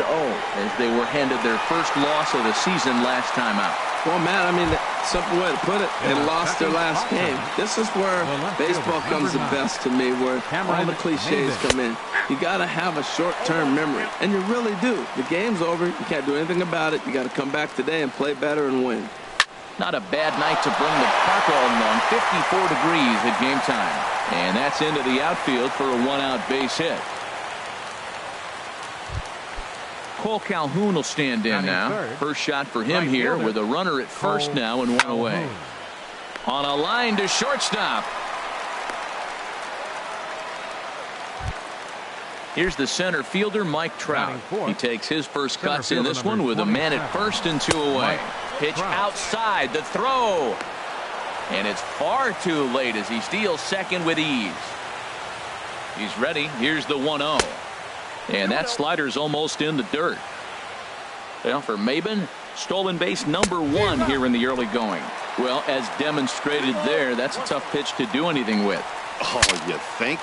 1-0 as they were handed their first loss of the season last time out. Well, Matt, I mean, simple way to put it, they lost their last game. This is where baseball comes the best to me, where all the cliches come in. You got to have a short-term memory, and you really do. The game's over. You can't do anything about it. You got to come back today and play better and win. Not a bad night to bring the park all along. 54 degrees at game time. And that's into the outfield for a one-out base hit. Cole Calhoun will stand in now. First shot for him here with a runner at first now and one away. On a line to shortstop. Here's the center fielder, Mike Trout. He takes his first cuts in this one with a man at first and two away. Pitch outside, the throw. And it's far too late as he steals second with ease. He's ready. Here's the 1-0. And that slider's almost in the dirt. Well, for Maben, stolen base number 1 here in the early going. Well, as demonstrated there, that's a tough pitch to do anything with. Oh, you think?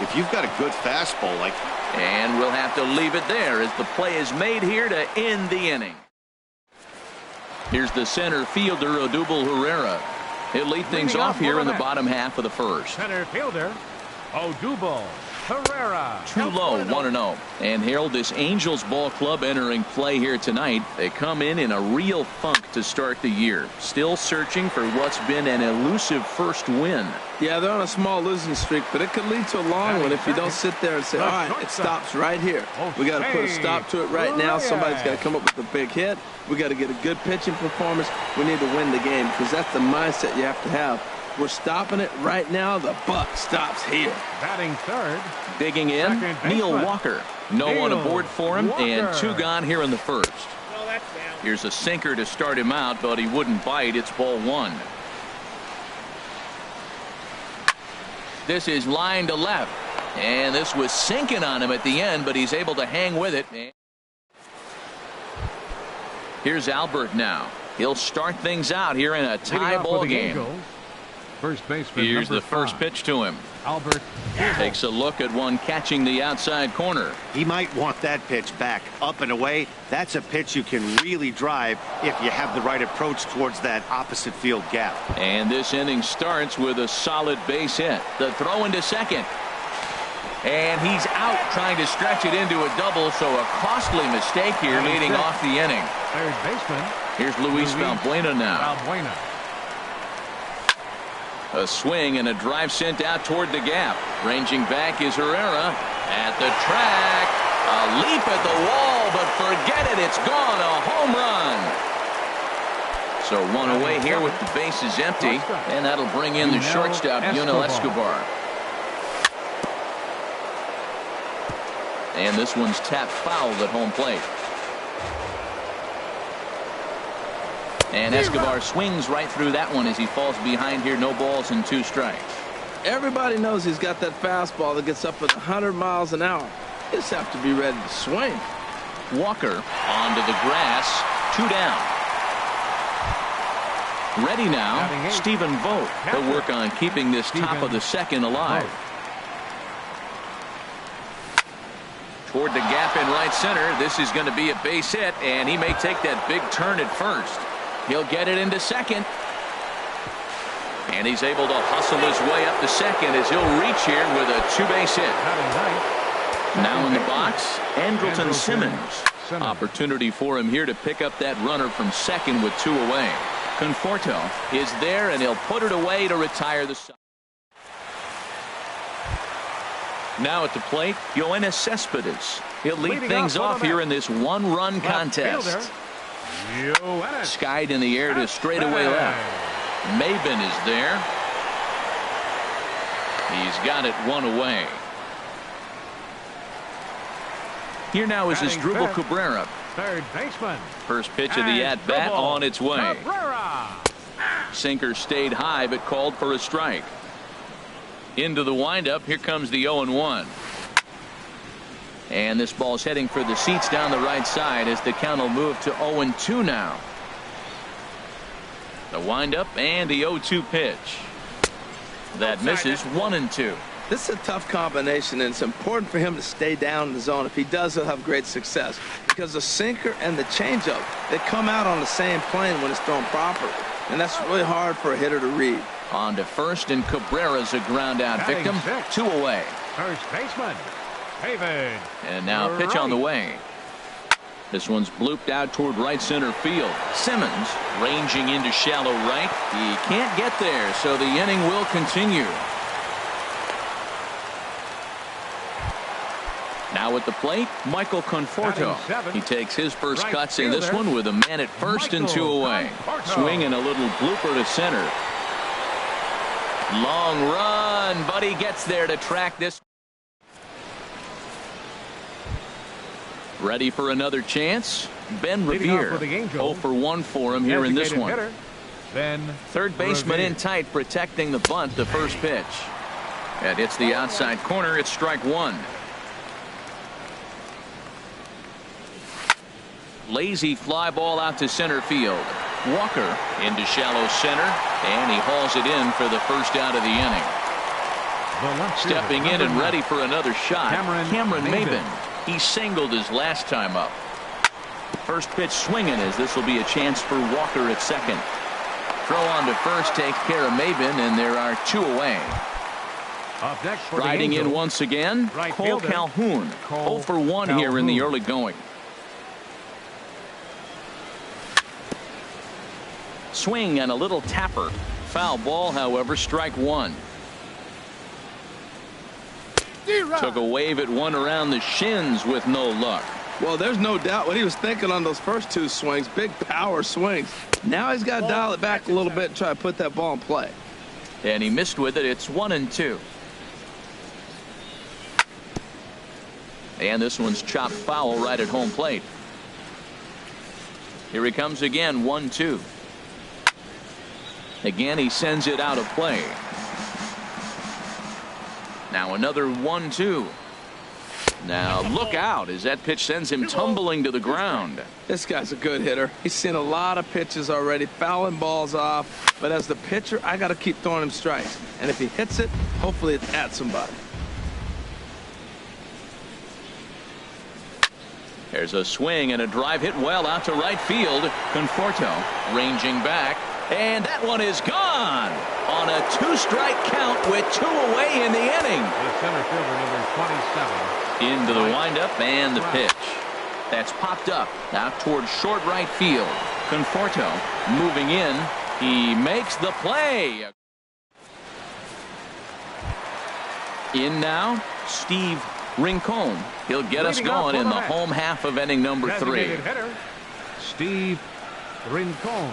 If you've got a good fastball like... And we'll have to leave it there as the play is made here to end the inning. Here's the center fielder, Odubel Herrera. He'll lead things off here in the bottom half of the first. Center fielder, Odubel Herrera. Too low, 1-0. And Harold, this Angels ball club entering play here tonight. They come in a real funk to start the year. Still searching for what's been an elusive first win. Yeah, they're on a small losing streak, but it could lead to a long one if you don't sit there and say, all right, it stops right here. We got to put a stop to it right now. Somebody's got to come up with a big hit. We got to get a good pitching performance. We need to win the game because that's the mindset you have to have. We're stopping it right now. The buck stops here. Batting third. Digging in, Neil Walker. No one aboard for him, and 2 gone here in the first. Here's a sinker to start him out, but he wouldn't bite. It's ball 1. This is line to left, and this was sinking on him at the end, but he's able to hang with it. Here's Albert now. He'll start things out here in a tie ball game. First baseman. Here's the first pitch to him. Albert takes a look at one catching the outside corner. He might want that pitch back up and away. That's a pitch you can really drive if you have the right approach towards that opposite field gap. And this inning starts with a solid base hit. The throw into second. And he's out trying to stretch it into a double, so a costly mistake here leading off the inning. Third baseman. Here's Luis Valbuena now. Valbuena. A swing and a drive sent out toward the gap. Ranging back is Herrera at the track. A leap at the wall, but forget it. It's gone. A home run. So one away here with the bases empty. And that'll bring in the shortstop, Yunel Escobar. And this one's tapped foul at home plate. And Escobar swings right through that one as he falls behind here. No balls and 2 strikes. Everybody knows he's got that fastball that gets up at 100 miles an hour. You just have to be ready to swing. Walker onto the grass. 2 down. Ready now, Stephen Vogt. He'll work on keeping this top of the second alive. Toward the gap in right center. This is going to be a base hit, and he may take that big turn at first. He'll get it into second. And he's able to hustle his way up to second as he'll reach here with a 2-base hit. Now in the box, Andrelton Simmons. Opportunity for him here to pick up that runner from second with 2 away. Conforto is there, and he'll put it away to retire the side. Now at the plate, Yoenis Cespedes. He'll lead things off here in this 1-run contest. Skied in the air to straightaway left. Maben is there. He's got it 1 away. Here now is Asdrubal Cabrera. Third baseman. First pitch of the at-bat on its way. Sinker stayed high but called for a strike. Into the windup. Here comes the 0-1. And this ball's heading for the seats down the right side as the count will move to 0-2 now. The windup and the 0-2 pitch. That misses. 1-2. This is a tough combination, and it's important for him to stay down in the zone. If he does, he'll have great success. Because the sinker and the changeup, they come out on the same plane when it's thrown properly. And that's really hard for a hitter to read. On to first, and Cabrera's a ground out victim. 2 away. First baseman, David. And now a pitch on the way. This one's blooped out toward right center field. Simmons ranging into shallow right. He can't get there, so the inning will continue. Now at the plate, Michael Conforto. He takes his first cuts in this one with a man at first and 2 away. Swing and a little blooper to center. Long run, but he gets there to track this. Ready for another chance? Ben Revere. 0 for 1 for him here in this one. Third baseman in tight, protecting the bunt, the first pitch. That hits the outside corner. It's strike 1. Lazy fly ball out to center field. Walker into shallow center, and he hauls it in for the first out of the inning. Stepping in and ready for another shot, Cameron Maben. He singled his last time up. First pitch swinging, as this will be a chance for Walker at second. Throw on to first takes care of Maben, and there are 2 away. Riding in once again, Cole Calhoun. 0 for 1 here in the early going. Swing and a little tapper. Foul ball, however, strike 1. Took a wave at one around the shins with no luck. Well, there's no doubt what he was thinking on those first 2 swings. Big power swings. Now he's got to dial it back a little bit and try to put that ball in play. And he missed with it. It's 1 and 2. And this one's chopped foul right at home plate. Here he comes again, 1-2. Again, he sends it out of play. Now another 1-2. Now look out as that pitch sends him tumbling to the ground. This guy's a good hitter. He's seen a lot of pitches already, fouling balls off. But as the pitcher, I got to keep throwing him strikes. And if he hits it, hopefully it's at somebody. There's a swing and a drive hit well out to right field. Conforto ranging back. And that one is gone on a 2-strike count with 2 away in the inning. The center fielder, number 27. Into the windup and the pitch. That's popped up out towards short right field. Conforto moving in. He makes the play. In now, Steve Rincon. He'll get us going in the home half of inning number 3. Steve Rincon.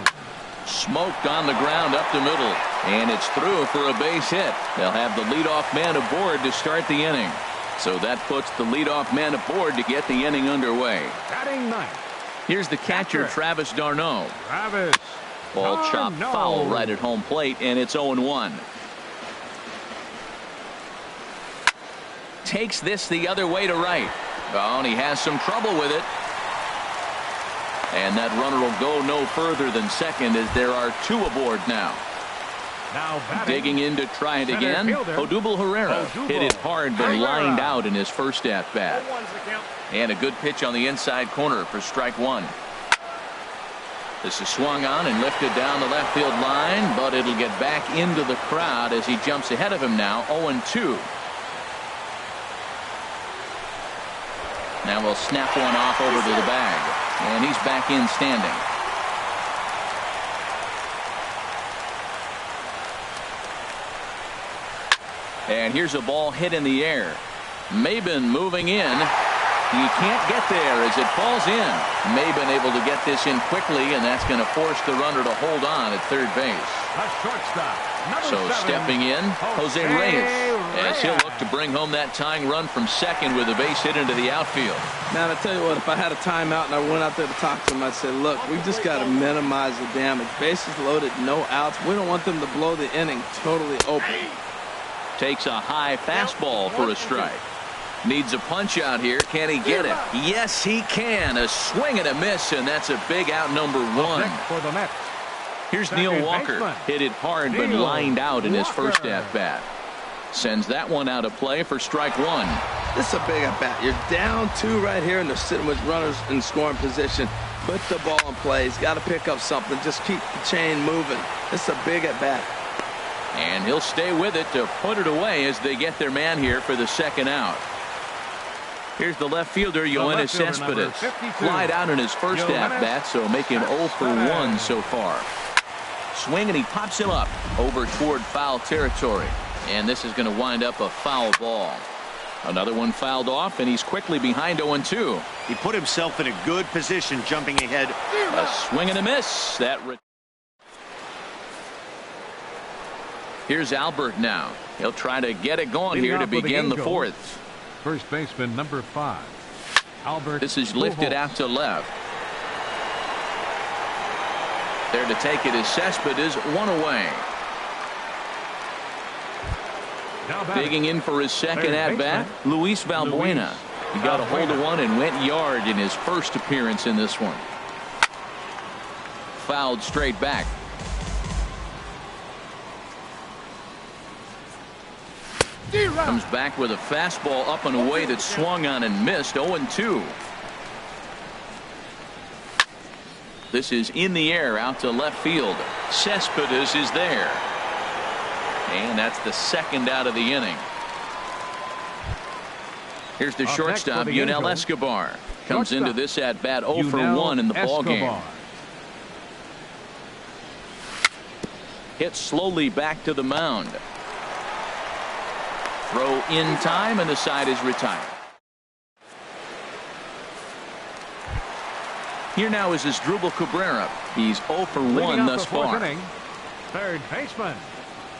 Smoked on the ground up the middle, and it's through for a base hit. They'll have the leadoff man aboard to start the inning. So that puts the leadoff man aboard to get the inning underway. Batting ninth. Here's the catcher, Travis d'Arnaud. Ball chopped foul right at home plate, and it's 0-1. Takes this the other way to right. Oh, and he has some trouble with it. And that runner will go no further than second, as there are 2 aboard now. Digging in to try it again. Odubel Herrera hit it hard, but lined out in his first at bat. And a good pitch on the inside corner for strike 1. This is swung on and lifted down the left field line, but it'll get back into the crowd as he jumps ahead of him now. 0-2. Now we'll snap one off over to the bag. And he's back in standing. And here's a ball hit in the air. Maben moving in. He can't get there as it falls in. Maben able to get this in quickly, and that's going to force the runner to hold on at third base. So stepping in, Jose Reyes, as he'll look to bring home that tying run from second with a base hit into the outfield. Man, I tell you what, if I had a timeout and I went out there to talk to him, I'd say, look, we just got to minimize the damage. Bases loaded, no outs. We don't want them to blow the inning totally open. Takes a high fastball for a strike. Needs a punch out here. Can he get it? Yes, he can. A swing and a miss, and that's a big out, number 1. Here's Neil Walker. Hit it hard, but lined out in his first at-bat. Sends that one out of play for strike one. This is a big at bat. You're down 2 right here, and they're sitting with runners in scoring position. Put the ball in play. He's got to pick up something. Just keep the chain moving. This is a big at bat. And he'll stay with it to put it away as they get their man here for the second out. Here's the left fielder, Yoenis Cespedes. Flied out in his first at-bat, so making 0 for 1 so far. Swing, and he pops him up over toward foul territory. And this is going to wind up a foul ball. Another one fouled off, and he's quickly behind 0-2. He put himself in a good position jumping ahead. A swing and a miss. Here's Albert now. He'll try to get it going here to begin the fourth. First baseman number 5. Albert. This is lifted out to left. There to take it is Cespedes, 1 away. Digging in for his second at-bat, Luis Valbuena. He got a hold of one and went yard in his first appearance in this one. Fouled straight back. Comes back with a fastball up and away that swung on and missed. 0-2. This is in the air out to left field. Cespedes is there. And that's the second out of the inning. Here's the shortstop, Yunel Escobar. Comes into this at bat 0 for 1 in the ball game. Hit slowly back to the mound. Throw in time, and the side is retired. Here now is Asdrubal Cabrera. He's 0 for 1 thus far. Third baseman,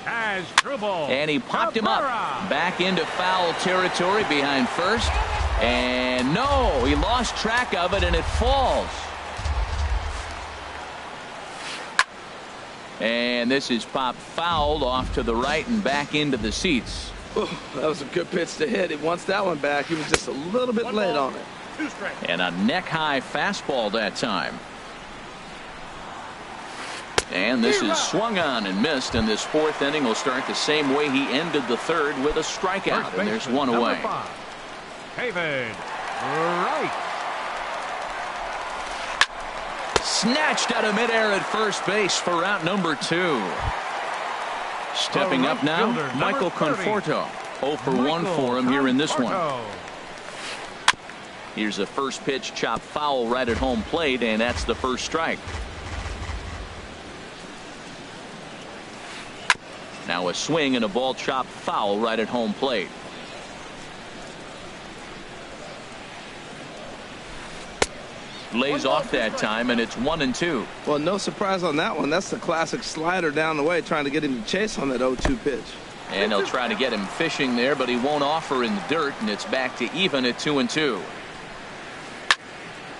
Asdrubal. And he popped him up back into foul territory behind first. And no, he lost track of it, and it falls. And this is popped fouled off to the right and back into the seats. Oh, that was a good pitch to hit. He wants that one back. He was just a little bit late on it. And a neck-high fastball that time. And this is swung on and missed, and this fourth inning will start the same way he ended the third, with a strikeout, and there's 1 away. David Wright. Snatched out of midair at first base for out number 2. Stepping up now, Michael Conforto. 0 for 1 for him here in this one. Here's a first pitch chop foul right at home plate, and that's the first strike. Now a swing and a ball chopped foul right at home plate. Lays off that time, and it's 1-2. Well, no surprise on that one. That's the classic slider down the way, trying to get him to chase on that 0-2 pitch. And they'll try to get him fishing there, but he won't offer in the dirt, and it's back to even at 2-2.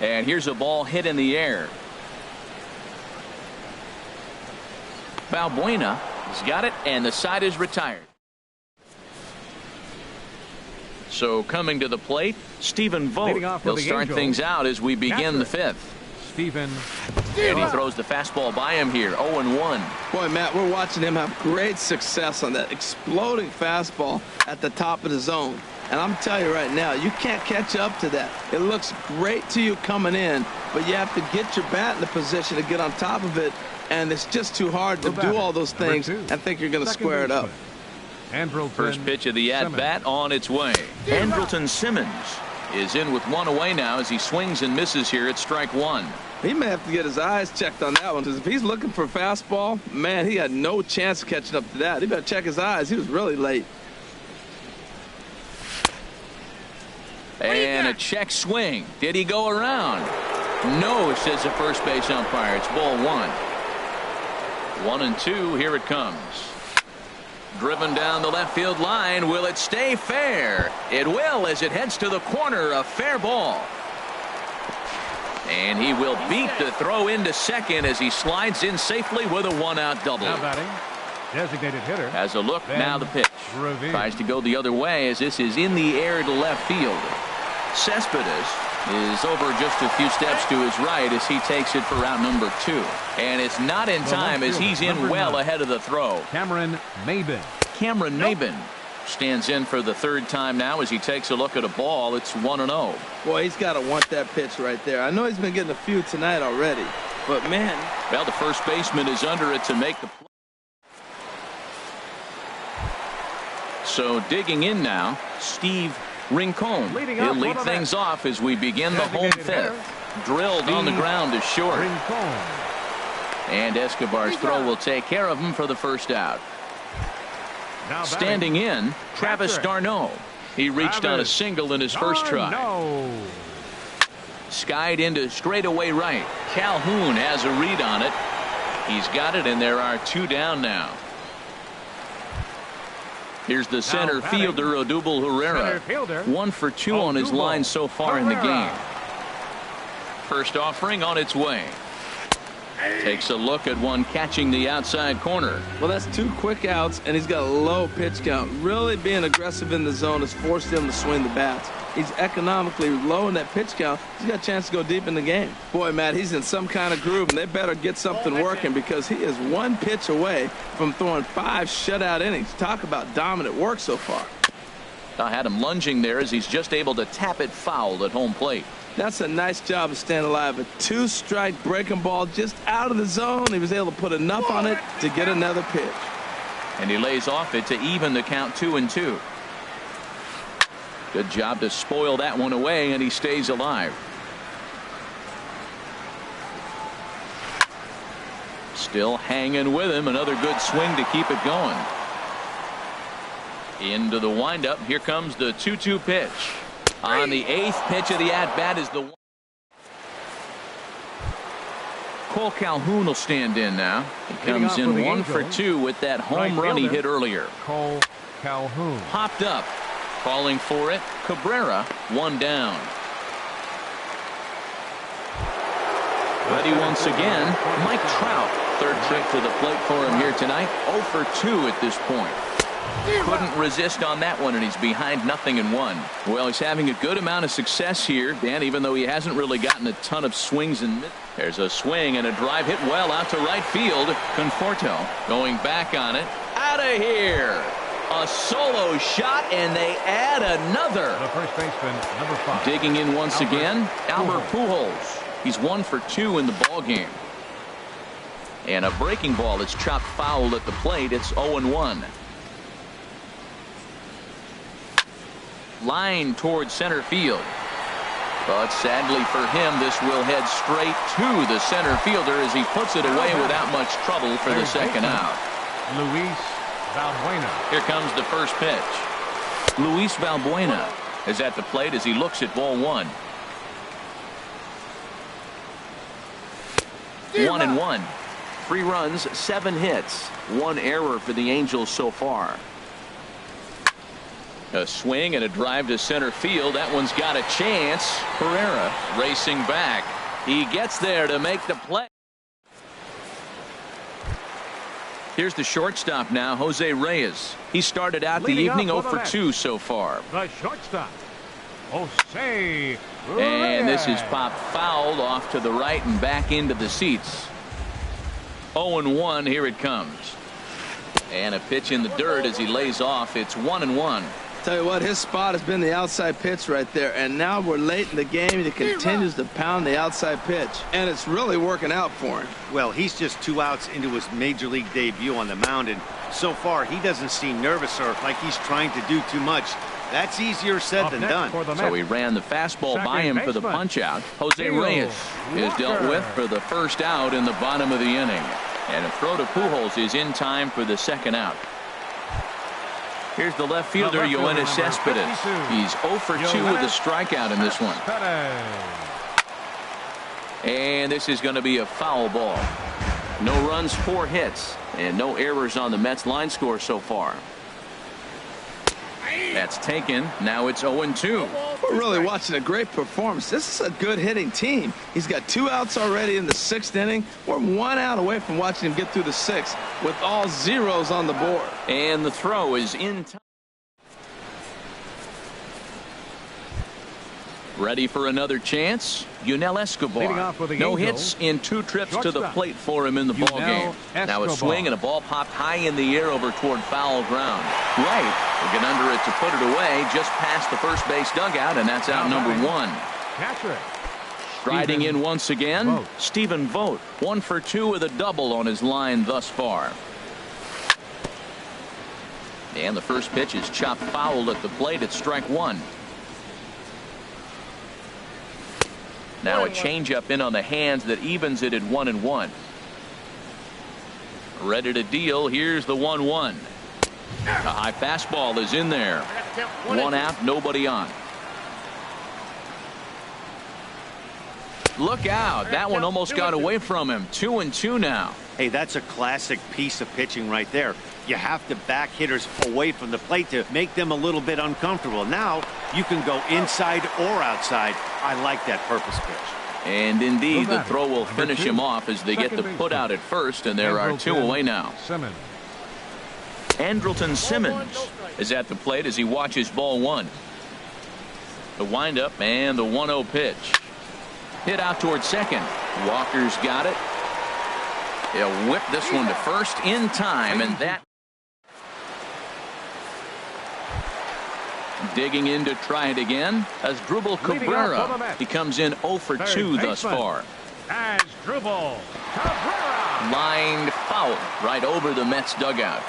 And here's a ball hit in the air. Valbuena has got it, and the side is retired. So coming to the plate, Stephen Vogt. He'll start things out as we begin the fifth. Stephen. And he throws the fastball by him here, 0-1. Boy, Matt, we're watching him have great success on that exploding fastball at the top of the zone. And I'm telling you right now, you can't catch up to that. It looks great to you coming in, but you have to get your bat in the position to get on top of it. And it's just too hard to do all those things and think you're going to square it up. First pitch of the at-bat on its way. Andrelton Simmons is in with 1 away now as he swings and misses here at strike 1. He may have to get his eyes checked on that one, because if he's looking for a fastball, man, he had no chance of catching up to that. He better check his eyes. He was really late. And a check swing. Did he go around? No, says the first base umpire. It's ball 1. 1-2. Here it comes. Driven down the left field line. Will it stay fair? It will, as it heads to the corner. A fair ball. And he will beat the throw into second as he slides in safely with a 1-out double. Now batting, designated hitter. Has a look, now the pitch. Tries to go the other way as this is in the air to left field. Cespedes is over just a few steps to his right as he takes it for out number 2. And it's not in time as he's in well ahead of the throw. Cameron Maybin. Cameron Maybin Stands in for the third time now as he takes a look at a ball. It's 1-0. Boy, he's got to want that pitch right there. I know he's been getting a few tonight already, but man. Well, the first baseman is under it to make the play. So digging in now, Steve Rincon. He'll lead things off as we begin the home fifth. Drilled on the ground is short. And Escobar's throw will take care of him for the first out. Standing in, Travis d'Arnaud. He reached on a single in his first try. Skied into straightaway right. Calhoun has a read on it. He's got it, and there are 2 down now. Here's the center fielder, Odubel Herrera. 1 for 2 on his line so far in the game. First offering on its way. Takes a look at one catching the outside corner. Well, that's 2 quick outs, and he's got a low pitch count. Really being aggressive in the zone has forced him to swing the bats. He's economically low in that pitch count. He's got a chance to go deep in the game. Boy, Matt, he's in some kind of groove, and they better get something working because he is 1 pitch away from throwing 5 shutout innings. Talk about dominant work so far. I had him lunging there as he's just able to tap it foul at home plate. That's a nice job of staying alive. A 2-strike breaking ball just out of the zone. He was able to put enough on it to get another pitch. And he lays off it to even the count 2-2. Good job to spoil that one away, and he stays alive. Still hanging with him. Another good swing to keep it going. Into the windup. Here comes the 2-2 pitch. On the 8th pitch of the at-bat is the one. Cole Calhoun will stand in now. He comes in 1 for 2 with that home run he hit earlier. Cole Calhoun. Hopped up. Calling for it. Cabrera, 1 down. Ready once again, Mike Trout. 3rd trip to the plate for him here tonight. 0 for 2 at this point. Couldn't resist on that one, and he's behind 0-1. Well, he's having a good amount of success here, Dan, even though he hasn't really gotten a ton of swings in mid. There's a swing and a drive hit well out to right field. Conforto going back on it. Out of here. A solo shot, and they add another. The first baseman, number 5. Digging in once again, Albert Pujols. He's 1 for 2 in the ball game. And a breaking ball that's chopped foul at the plate. It's 0-1. Line towards center field. But sadly for him, this will head straight to the center fielder as he puts it away without much trouble for the second out. Luis Valbuena. Here comes the first pitch. Luis Valbuena is at the plate as he looks at ball 1. 1-1. 3 runs, 7 hits, 1 error for the Angels so far. A swing and a drive to center field. That one's got a chance. Herrera racing back. He gets there to make the play. Here's the shortstop now, Jose Reyes. He started out the evening 0 for 2 so far. The shortstop, Jose Reyes. And this is popped fouled off to the right and back into the seats. 0-1. Here it comes. And a pitch in the dirt as he lays off. It's 1-1. Tell you what, his spot has been the outside pitch right there, and now we're late in the game and he continues to pound the outside pitch, and it's really working out for him. Well, he's just 2 outs into his major league debut on the mound, and so far he doesn't seem nervous or like he's trying to do too much. That's easier said than done. So he ran the fastball by him for the punch out. Jose Reyes is dealt with for the first out in the bottom of the inning, and a throw to Pujols is in time for the second out. Here's the left fielder, Yoenis Cespedes. He's 0 for 2 with a strikeout in this one. And this is going to be a foul ball. No runs, 4 hits, and no errors on the Mets line score so far. That's taken. Now it's 0-2. We're really watching a great performance. This is a good hitting team. He's got 2 outs already in the 6th inning. We're 1 out away from watching him get through the 6th with all zeros on the board. And the throw is in time. Ready for another chance? Yunel Escobar. No hits in 2 trips to the plate for him in the ball game. Now a swing and a ball popped high in the air over toward foul ground. Right. We'll get under it to put it away just past the first base dugout, and that's out number 1. Striding in once again, Stephen Vogt. 1 for 2 with a double on his line thus far. And the first pitch is chopped foul at the plate at strike 1. Now a changeup in on the hands that evens it at 1-1. Ready to deal. Here's the 1-1. A high fastball is in there. 1 out, nobody on. Look out. That one almost got away from him. 2-2 now. Hey, that's a classic piece of pitching right there. You have to back hitters away from the plate to make them a little bit uncomfortable. Now you can go inside or outside. I like that purpose pitch. And indeed, the throw will finish him off as they get the put out at first, and there are 2 away now. Andrelton Simmons is at the plate as he watches ball 1. The windup and the 1-0 pitch. Hit out toward second. Walker's got it. He'll whip this one to first in time, and that. Digging in to try it again as Drubal Cabrera. He comes in 0 for 2 thus far. As Drubal Cabrera. Lined foul right over the Mets dugout.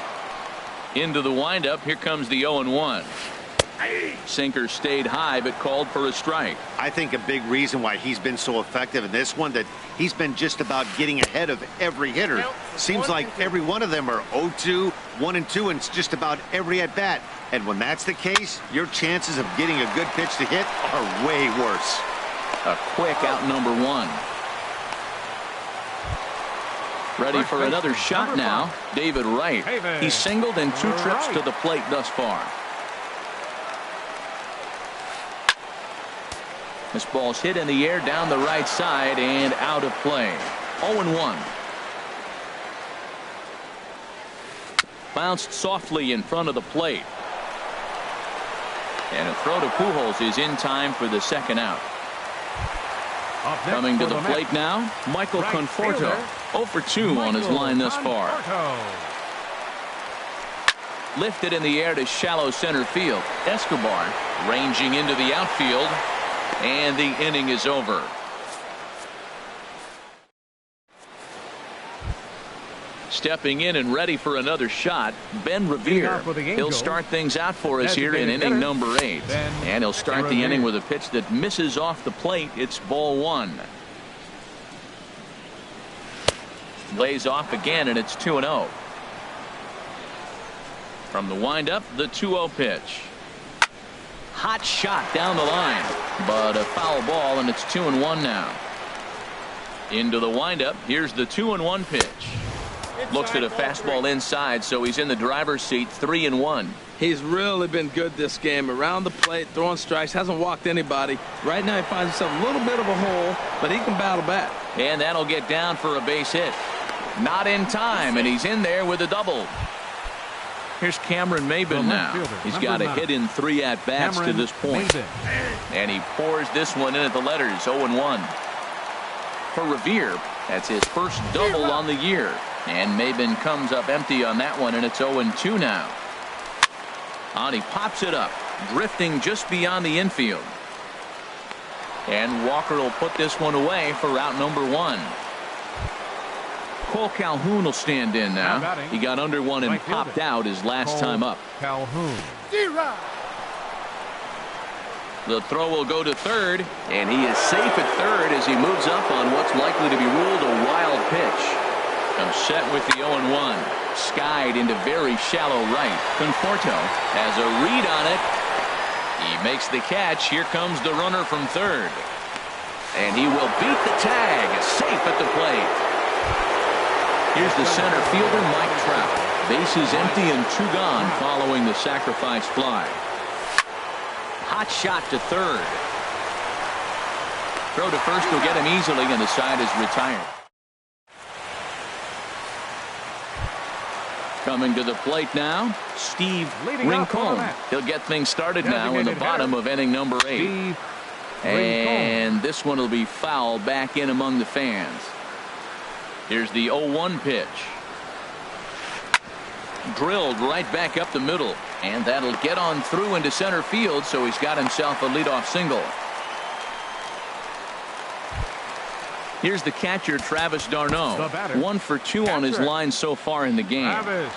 Into the windup. Here comes the 0-1. Sinker stayed high but called for a strike. I think a big reason why he's been so effective in this one that he's been just about getting ahead of every hitter. Seems like every one of them are 0-2, 1-2, and it's just about every at bat. And when that's the case, your chances of getting a good pitch to hit are way worse. A quick out number 1. Ready for another shot now. David Wright. He's singled in 2 trips to the plate thus far. This ball's hit in the air down the right side and out of play. 0-1. Bounced softly in front of the plate. And a throw to Pujols is in time for the second out. Coming to the plate now, Michael Conforto. 0 for 2 on his line thus far. Lifted in the air to shallow center field. Escobar ranging into the outfield. And the inning is over. Stepping in and ready for another shot, Ben Revere. He'll start things out for us here in inning number 8. And he'll start the inning with a pitch that misses off the plate. It's ball 1. Lays off again, and it's 2-0. From the windup, the 2-0 pitch. Hot shot down the line, but a foul ball, and it's 2-1 now. Into the windup. Here's the 2-1 pitch. Looks at a fastball inside, so he's in the driver's seat. 3-1. He's really been good this game. Around the plate, throwing strikes, hasn't walked anybody. Right now he finds himself a little bit of a hole, but he can battle back. And that'll get down for a base hit. Not in time, and he's in there with a double. Here's Cameron Maybin now. He's got a hit in 3 at-bats to this point. And he pours this one in at the letters. 0-1. For Revere, that's his first double on the year. And Maybin comes up empty on that one, and it's 0-2 now. And he pops it up, drifting just beyond the infield. And Walker will put this one away for out number 1. Cole Calhoun will stand in now. He got under one and popped out his last time up. Calhoun. The throw will go to third, and he is safe at third as he moves up on what's likely to be ruled a wild pitch. Comes set with the 0-1. Skied into very shallow right. Conforto has a read on it. He makes the catch. Here comes the runner from third. And he will beat the tag. Safe at the plate. Here's the center fielder, Mike Trout. Bases empty and 2 gone following the sacrifice fly. Hot shot to third. Throw to first will get him easily, and the side is retired. Coming to the plate now, Steve Rincon. He'll get things started now in the bottom of inning number 8. And this one will be fouled back in among the fans. Here's the 0-1 pitch. Drilled right back up the middle. And that'll get on through into center field, so he's got himself a leadoff single. Here's the catcher, Travis d'Arnaud. 1 for 2 on his line so far in the game. Travis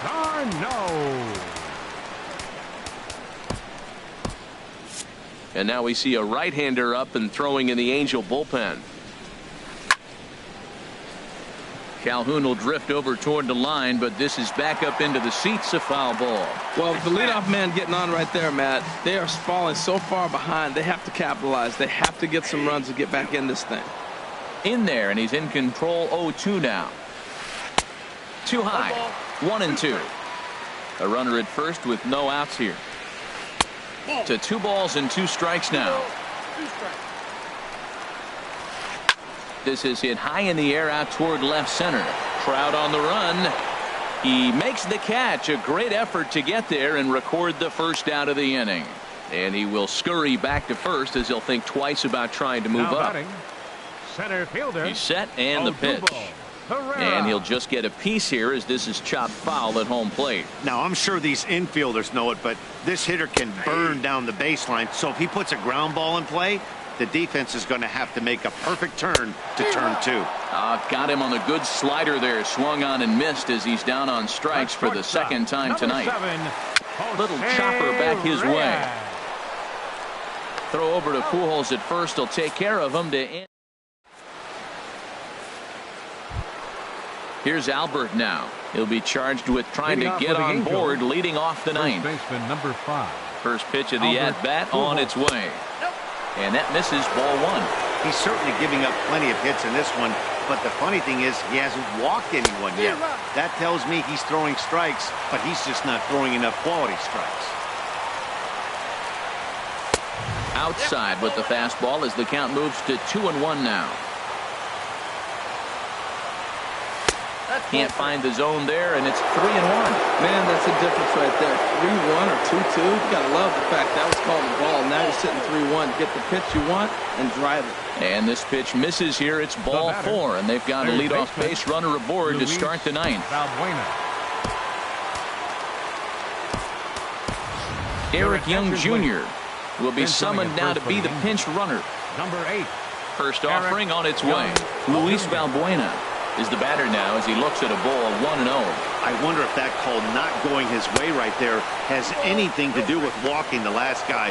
d'Arnaud. And now we see a right-hander up and throwing in the Angel bullpen. Calhoun will drift over toward the line, but this is back up into the seats, a foul ball. Well, the leadoff man getting on right there, Matt. They are falling so far behind. They have to capitalize. They have to get some runs to get back in this thing. In there, and he's in control. 0-2 now. Too high. 1-2. A runner at first with no outs here. To 2 balls and 2 strikes now. This is hit high in the air out toward left center. Trout on the run. He makes the catch. A great effort to get there and record the first out of the inning. And he will scurry back to first as he'll think twice about trying to move up. Center fielder. He's set and the pitch. And he'll just get a piece here as this is chopped foul at home plate. Now, I'm sure these infielders know it, but this hitter can burn down the baseline. So if he puts a ground ball in play, the defense is going to have to make a perfect turn to turn 2. Got him on a good slider there. Swung on and missed as he's down on strikes for the second time tonight. Little chopper back his way. Throw over to Pujols at first. He'll take care of him to end. Here's Albert now. He'll be charged with trying to get on board, leading off the ninth. Baseman number 5. First pitch of the at-bat on its way. And that misses, ball 1. He's certainly giving up plenty of hits in this one, but the funny thing is he hasn't walked anyone yet. That tells me he's throwing strikes, but he's just not throwing enough quality strikes. Outside with the fastball as the count moves to 2-1 now. Can't find the zone there, and it's 3-1. Man, that's a difference right there. 3-1 or 2-2. You got to love the fact that was called a ball. Now you're sitting 3-1. Get the pitch you want and drive it. And this pitch misses here. It's ball 4, and they've got a leadoff base runner aboard to start the ninth. Eric Young Jr. will be summoned now to be the pinch runner. Number 8. First offering on its way. Luis Valbuena is the batter now as he looks at a ball 1-0. I wonder if that call not going his way right there has anything to do with walking the last guy.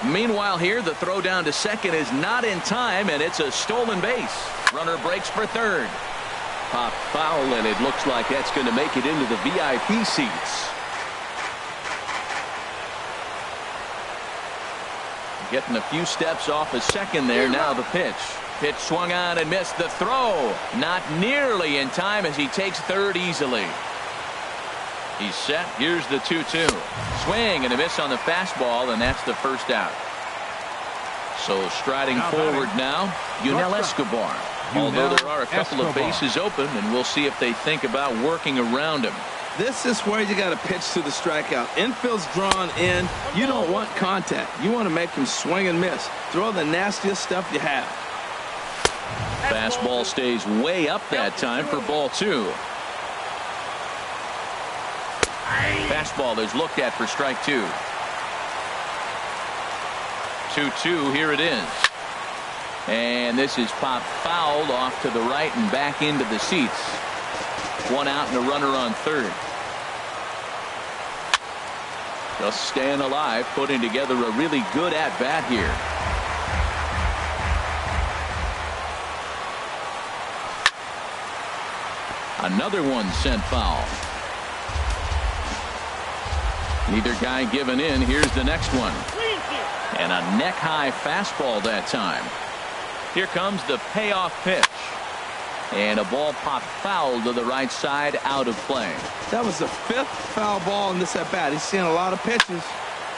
Meanwhile here, the throw down to second is not in time, and it's a stolen base. Runner breaks for third. Pop foul, and it looks like that's going to make it into the VIP seats. Getting a few steps off a second there. Now the pitch. Pitch swung on and missed. The throw not nearly in time as he takes third easily. He's set. Here's the 2-2. Swing and a miss on the fastball, and that's the first out. So striding forward now, Yunel Escobar. Although there are a couple of bases open, and we'll see if they think about working around him. This is where you got to pitch to the strikeout. Infield's drawn in. You don't want contact. You want to make him swing and miss. Throw the nastiest stuff you have. Fastball stays way up that time for ball 2. Fastball is looked at for strike 2. 2-2, here it is. And this is popped fouled off to the right and back into the seats. One out and a runner on third. Just staying alive, putting together a really good at-bat here. Another one sent foul. Neither guy given in. Here's the next one. And a neck-high fastball that time. Here comes the payoff pitch. And a ball popped foul to the right side, out of play. That was the 5th foul ball in this at-bat. He's seeing a lot of pitches.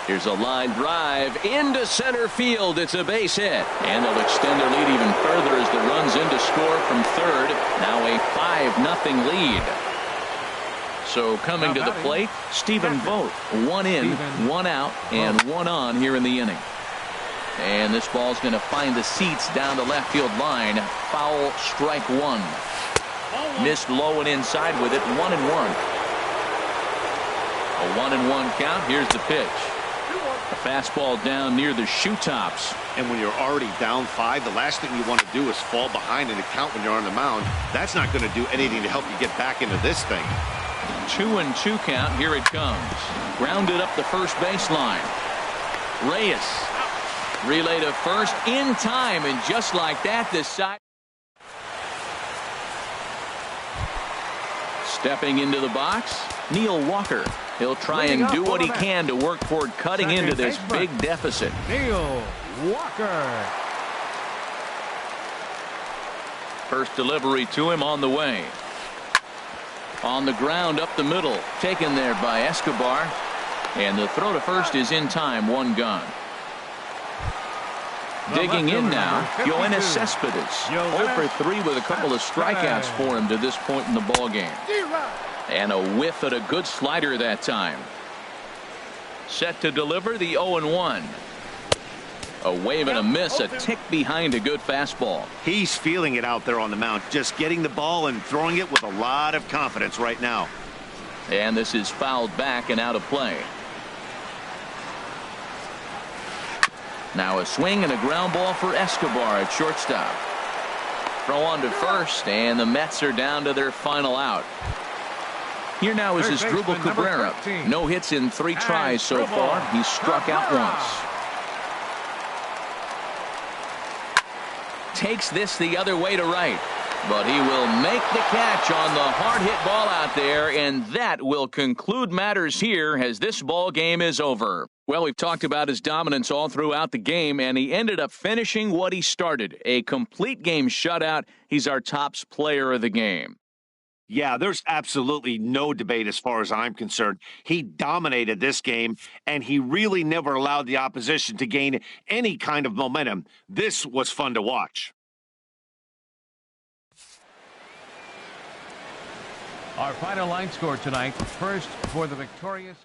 Here's a line drive into center field. It's a base hit. And they'll extend their lead even further as the run's in to score from third. Now a 5-0 lead. So coming to the plate, Stephen Vogt. 1 in, 1 out, and 1 on here in the inning. And this ball's going to find the seats down the left field line. Foul, strike one. Missed low and inside with it. 1-1. A 1-1 count. Here's the pitch. A fastball down near the shoe tops. And when you're already down 5, the last thing you want to do is fall behind in the count when you're on the mound. That's not going to do anything to help you get back into this thing. 2-2 count. Here it comes. Grounded up the first baseline. Reyes. Relay to first in time, and just like that, this side. Stepping into the box, Neil Walker. He'll try and do what he can to work toward cutting into this big deficit. Neil Walker. First delivery to him on the way. On the ground up the middle, taken there by Escobar. And the throw to first is in time, 1 gone. Digging in now, Yoenis Cespedes. 0 for 3 with a couple of strikeouts for him to this point in the ball game. And a whiff at a good slider that time. Set to deliver the 0-1. A wave and a miss, a tick behind a good fastball. He's feeling it out there on the mound, just getting the ball and throwing it with a lot of confidence right now. And this is fouled back and out of play. Now a swing and a ground ball for Escobar at shortstop. Throw on to first, and the Mets are down to their final out. Here now is Asdrubal Cabrera. No hits in 3 tries so far. He's struck out once. Takes this the other way to right. But he will make the catch on the hard hit ball out there, and that will conclude matters here as this ball game is over. Well, we've talked about his dominance all throughout the game, and he ended up finishing what he started. A complete game shutout. He's our top player of the game. Yeah, there's absolutely no debate as far as I'm concerned. He dominated this game, and he really never allowed the opposition to gain any kind of momentum. This was fun to watch. Our final line score tonight. First for the victorious